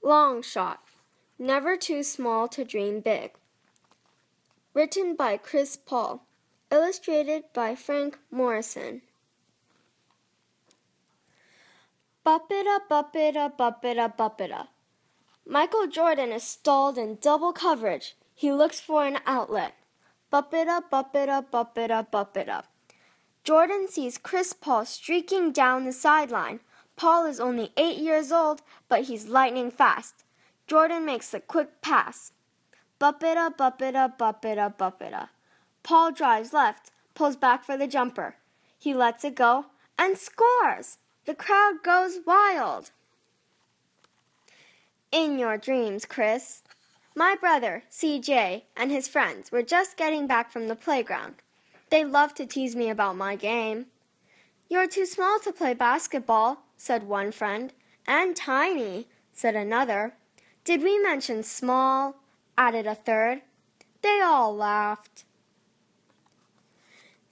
Long Shot. Never Too Small to Dream Big. Written by Chris Paul. Illustrated by Frank Morrison. Buppita, buppita, buppita, buppita. Michael Jordan is stalled in double coverage. He looks for an outlet. Buppita, buppita, buppita, buppita. Jordan sees Chris Paul streaking down the sideline. Paul is only 8 years old, but he's lightning fast. Jordan makes a quick pass. Buppita, buppita, buppita, buppita. Paul drives left, pulls back for the jumper. He lets it go and scores! The crowd goes wild. In your dreams, Chris. My brother, CJ, and his friends were just getting back from the playground. They love to tease me about my game. You're too small to play basketball, said one friend. And tiny, said another. Did we mention small? Added a third. They all laughed.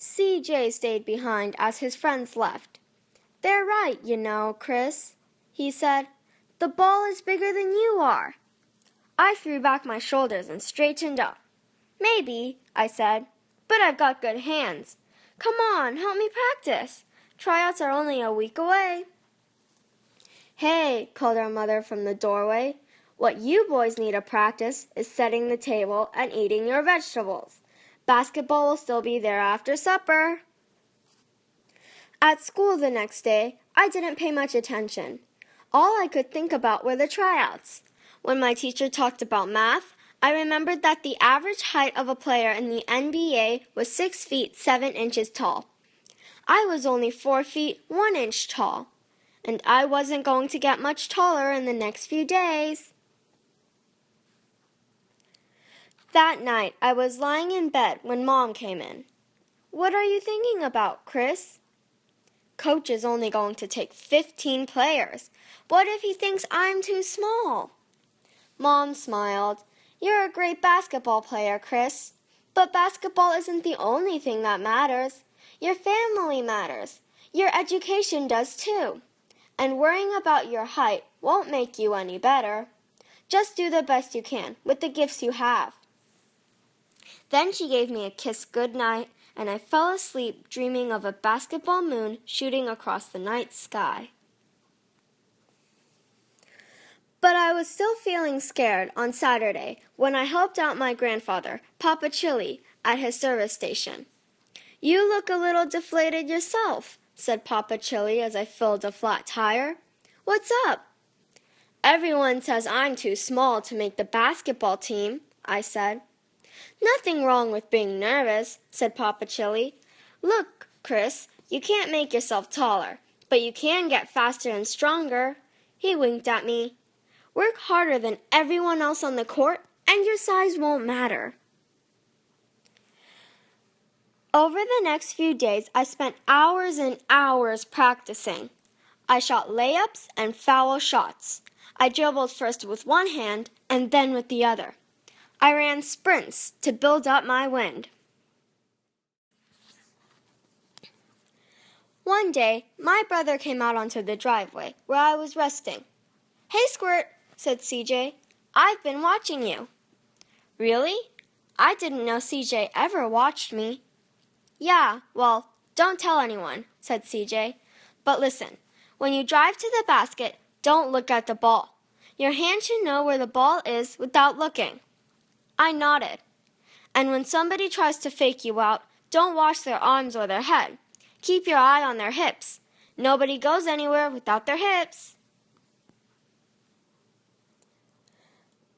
CJ stayed behind as his friends left. They're right, you know, Chris, he said. The ball is bigger than you are. I threw back my shoulders and straightened up. Maybe, I said, but I've got good hands. Come on, help me practice. Tryouts are only a week away. Hey, called our mother from the doorway. What you boys need to practice is setting the table and eating your vegetables. Basketball will still be there after supper. At school the next day, I didn't pay much attention. All I could think about were the tryouts. When my teacher talked about math, I remembered that the average height of a player in the NBA was 6 feet 7 inches tall. I was only 4 feet 1 inch tall, and I wasn't going to get much taller in the next few days. That night, I was lying in bed when Mom came in. What are you thinking about, Chris? Coach is only going to take 15 players. What if he thinks I'm too small? Mom smiled. You're a great basketball player, Chris. But basketball isn't the only thing that matters. Your family matters. Your education does too. And worrying about your height won't make you any better. Just do the best you can with the gifts you have. Then she gave me a kiss goodnight, and I fell asleep dreaming of a basketball moon shooting across the night sky. But I was still feeling scared on Saturday when I helped out my grandfather, Papa Chili, at his service station. You look a little deflated yourself, said Papa Chili as I filled a flat tire. What's up? Everyone says I'm too small to make the basketball team, I said. Nothing wrong with being nervous, said Papa Chili. Look, Chris, you can't make yourself taller, but you can get faster and stronger. He winked at me. Work harder than everyone else on the court, and your size won't matter. Over the next few days, I spent hours and hours practicing. I shot layups and foul shots. I dribbled first with one hand and then with the other. I ran sprints to build up my wind. One day, my brother came out onto the driveway where I was resting. Hey, Squirt, said CJ. I've been watching you. Really? I didn't know CJ ever watched me. Yeah, well, don't tell anyone, said CJ. But listen, when you drive to the basket, don't look at the ball. Your hand should know where the ball is without looking. I nodded. And when somebody tries to fake you out, don't wash their arms or their head. Keep your eye on their hips. Nobody goes anywhere without their hips.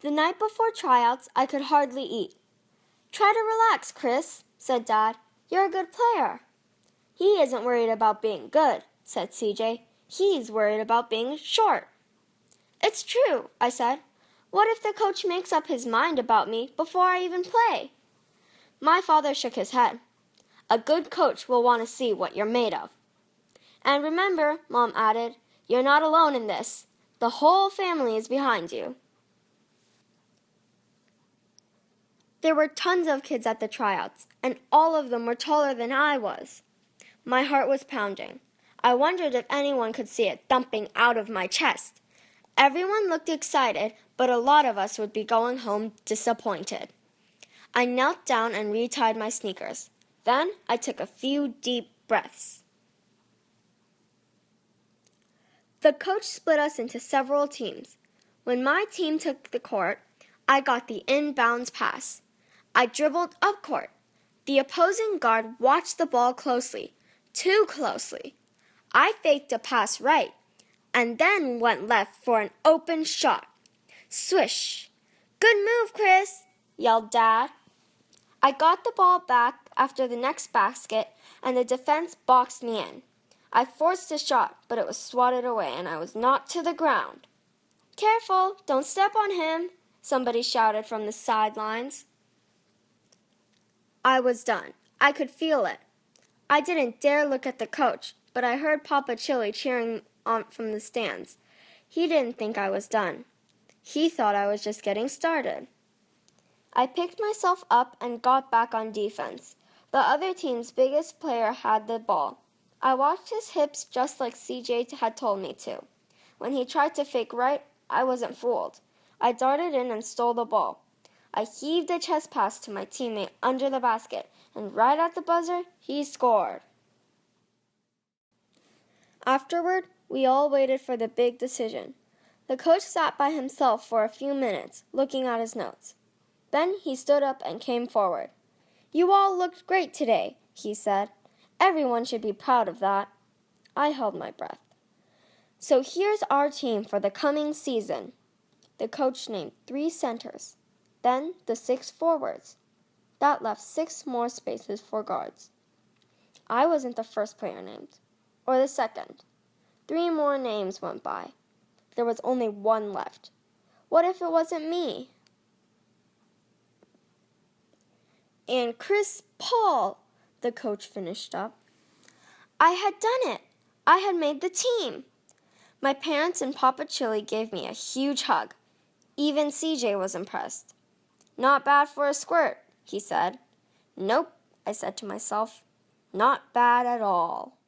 The night before tryouts, I could hardly eat. Try to relax, Chris, said Dad. You're a good player. He isn't worried about being good, said CJ. He's worried about being short. It's true, I said. What if the coach makes up his mind about me before I even play? My father shook his head. A good coach will want to see what you're made of. And remember, Mom added, you're not alone in this. The whole family is behind you. There were tons of kids at the tryouts, and all of them were taller than I was. My heart was pounding. I wondered if anyone could see it thumping out of my chest. Everyone looked excited, but a lot of us would be going home disappointed. I knelt down and retied my sneakers. Then I took a few deep breaths. The coach split us into several teams. When my team took the court, I got the inbounds pass. I dribbled up court. The opposing guard watched the ball closely, too closely. I faked a pass right, and then went left for an open shot. Swish! "Good move, Chris," yelled Dad. I got the ball back after the next basket, and the defense boxed me in. I forced a shot, but it was swatted away, and I was knocked to the ground. "Careful, don't step on him," somebody shouted from the sidelines. I was done. I could feel it. I didn't dare look at the coach, but I heard Papa Chili cheering on from the stands. He didn't think I was done. He thought I was just getting started. I picked myself up and got back on defense. The other team's biggest player had the ball. I watched his hips just like CJ had told me to. When he tried to fake right, I wasn't fooled. I darted in and stole the ball. I heaved a chest pass to my teammate under the basket, and right at the buzzer, he scored. Afterward, we all waited for the big decision. The coach sat by himself for a few minutes, looking at his notes. Then he stood up and came forward. "You all looked great today," he said. "Everyone should be proud of that." I held my breath. "So here's our team for the coming season." The coach named 3 centers, then the 6 forwards. That left 6 more spaces for guards. I wasn't the first player named, or the second. 3 more names went by. There was only 1 left. What if it wasn't me? "And Chris Paul," the coach finished up. I had done it. I had made the team. My parents and Papa Chili gave me a huge hug. Even CJ was impressed. "Not bad for a squirt," he said. "Nope," I said to myself. "Not bad at all."